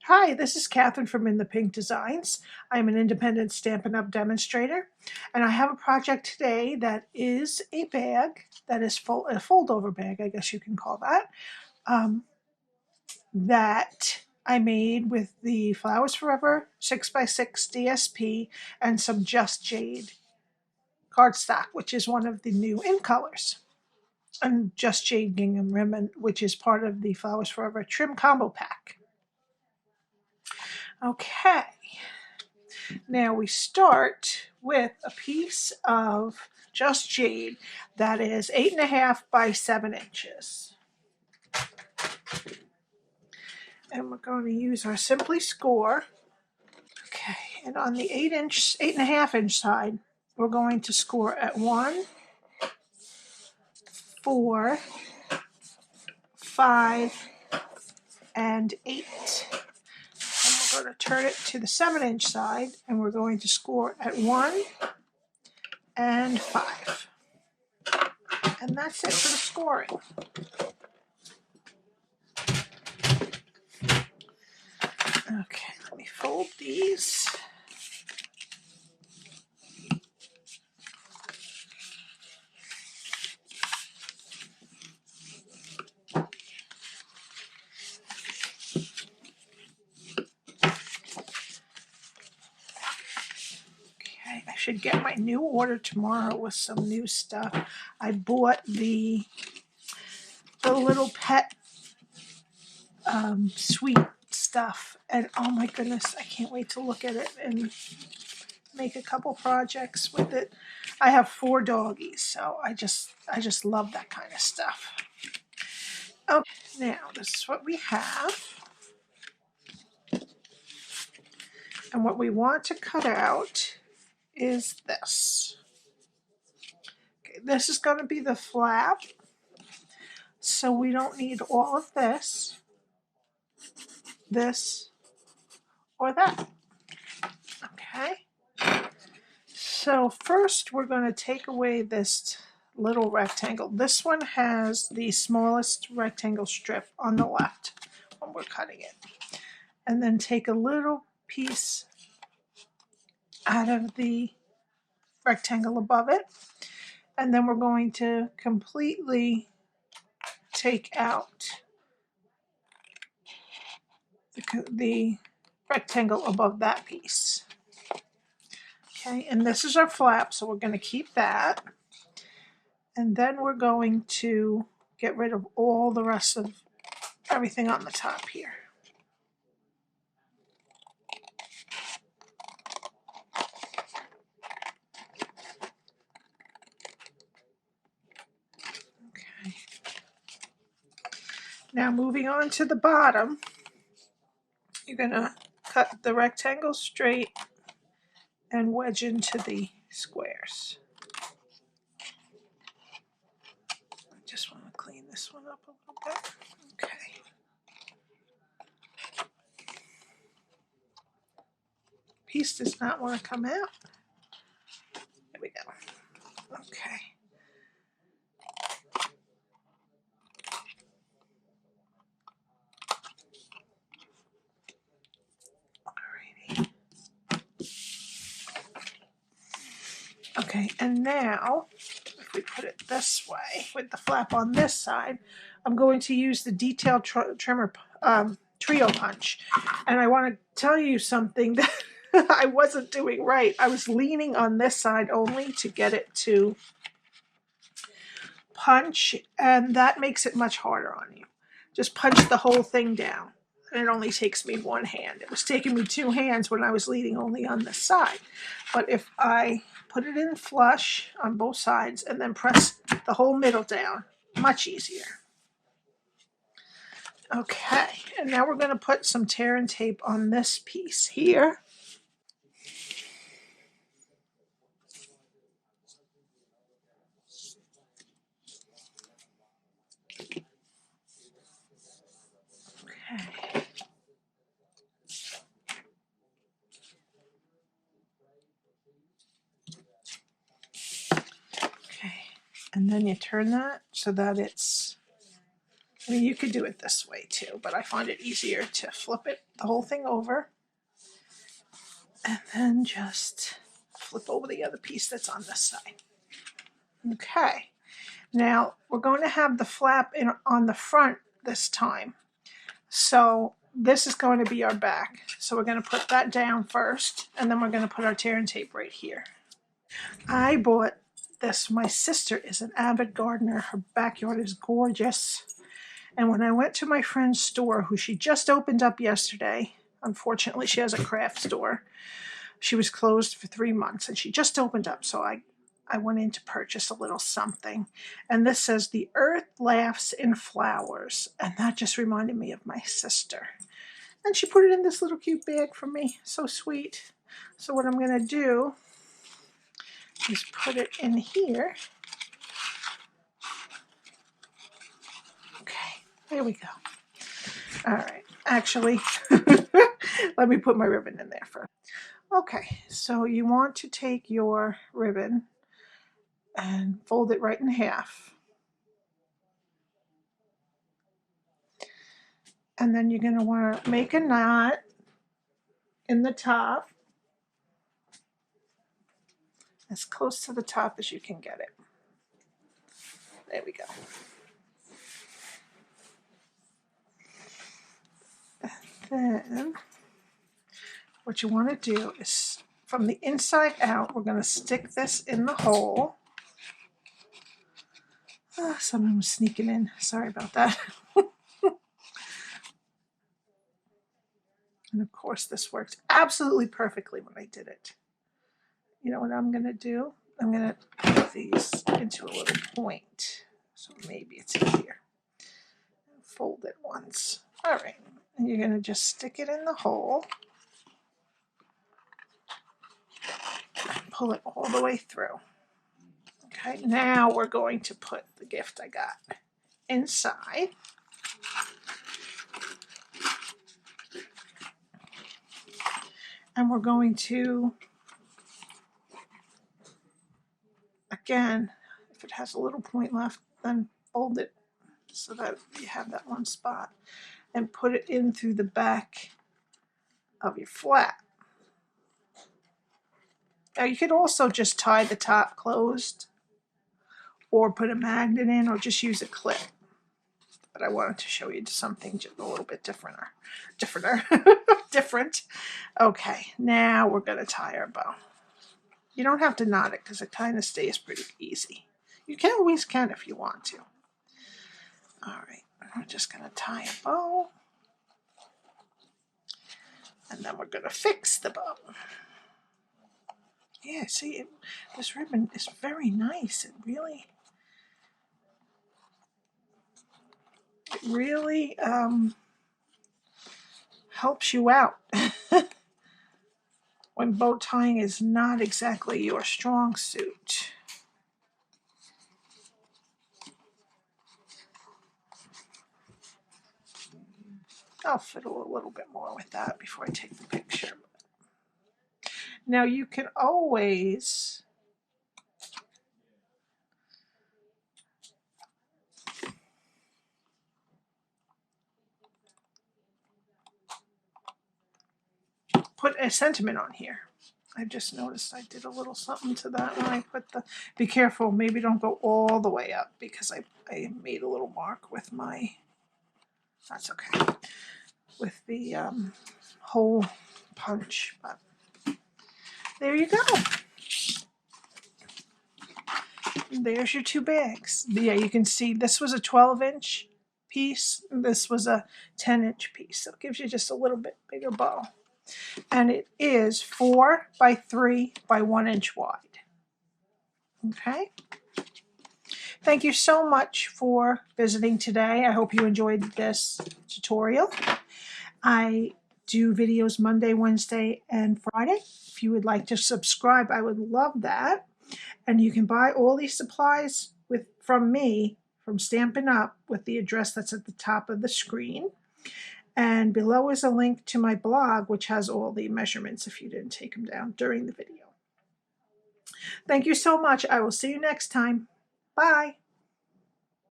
Hi, this is Catherine from In the Pink Designs. I'm an independent Stampin' Up! Demonstrator, and I have a project today that is a bag that is a fold-over bag, I guess you can call that, that I made with the Flowers Forever 6x6 DSP and some Just Jade cardstock, which is one of the new in colors, and Just Jade gingham ribbon, which is part of the Flowers Forever trim combo pack. Okay. Now we start with a piece of Just Jade that is 8.5 by 7 inches. And we're going to use our Simply Score. Okay, and on the 8.5 inch side, we're going to score at 1, 4, 5, and 8. And we're going to turn it to the 7 inch side, and we're going to score at 1 and 5. And that's it for the scoring. Okay, let me fold these. Okay, I should get my new order tomorrow with some new stuff. I bought the little pet sweet stuff, and oh my goodness, I can't wait to look at it and make a couple projects with it. I have 4 doggies, so I just love that kind of stuff. Okay, now this is what we have. And what we want to cut out is this. Okay, this is going to be the flap, so we don't need all of this, or that. Okay. So first we're going to take away this little rectangle. This one has the smallest rectangle strip on the left when we're cutting it. And then take a little piece out of the rectangle above it. And then we're going to completely take out the rectangle above that piece. Okay, and this is our flap, so we're going to keep that. And then we're going to get rid of all the rest of everything on the top here. Okay. Now moving on to the bottom, you're going to cut the rectangle straight and wedge into the squares. I just want to clean this one up a little bit. Okay. Piece does not want to come out. There we go. Okay. Alrighty. Okay, and now if we put it this way with the flap on this side, I'm going to use the detail trimmer trio punch, and I want to tell you something that I wasn't doing right. I was leaning on this side only to get it to punch, and that makes it much harder on you. Just punch the whole thing down, and it only takes me 1 hand. It was taking me 2 hands when I was leaning only on this side. But if I put it in flush on both sides and then press the whole middle down, much easier. Okay, and now we're going to put some tear and tape on this piece here. Okay. Okay, and then you turn that so that it's I mean, you could do it this way too, but I find it easier to flip it, the whole thing over, and then just flip over the other piece that's on this side. Okay, now we're going to have the flap on the front this time. So this is going to be our back. So we're going to put that down first, and then we're going to put our tear and tape right here. I bought this. My sister is an avid gardener. Her backyard is gorgeous. And when I went to my friend's store, who she just opened up yesterday, unfortunately she has a craft store. She was closed for 3 months and she just opened up. So I went in to purchase a little something. And this says, "The earth laughs in flowers." And that just reminded me of my sister. And she put it in this little cute bag for me. So sweet. So what I'm going to do is put it in here. Okay, there we go. All right, actually, let me put my ribbon in there first. Okay, so you want to take your ribbon and fold it right in half. And then you're going to want to make a knot in the top, as close to the top as you can get it. There we go. And then what you want to do is, from the inside out, we're going to stick this in the hole. Someone was sneaking in. Sorry about that. And of course, this worked absolutely perfectly when I did it. You know what I'm going to do? I'm going to put these into a little point. So maybe it's in here. Fold it once. All right. And you're going to just stick it in the hole. And pull it all the way through. Okay, now we're going to put the gift I got inside. And we're going to, again, if it has a little point left, then fold it so that you have that one spot, and put it in through the back of your flap. Now you could also just tie the top closed, or put a magnet in, or just use a clip. But I wanted to show you something just a little bit different. Okay, now we're going to tie our bow. You don't have to knot it because it kind of stays pretty easy. You can always if you want to. All right, we're just going to tie a bow. And then we're going to fix the bow. Yeah, see, this ribbon is very nice. It really helps you out when bow tying is not exactly your strong suit. I'll fiddle a little bit more with that before I take the picture. Now you can always put a sentiment on here. I just noticed I did a little something to that when I put the, be careful, maybe don't go all the way up because I made a little mark with my, that's okay, with the hole punch, but there you go. There's your two bags. Yeah, you can see this was a 12-inch piece. This was a 10-inch piece. So it gives you just a little bit bigger bow. And it is 4 by 3 by 1 inch wide. Okay. Thank you so much for visiting today. I hope you enjoyed this tutorial. I do videos Monday, Wednesday, and Friday. If you would like to subscribe, I would love that. And you can buy all these supplies from me, from Stampin' Up, with the address that's at the top of the screen. And below is a link to my blog, which has all the measurements if you didn't take them down during the video. Thank you so much. I will see you next time. Bye.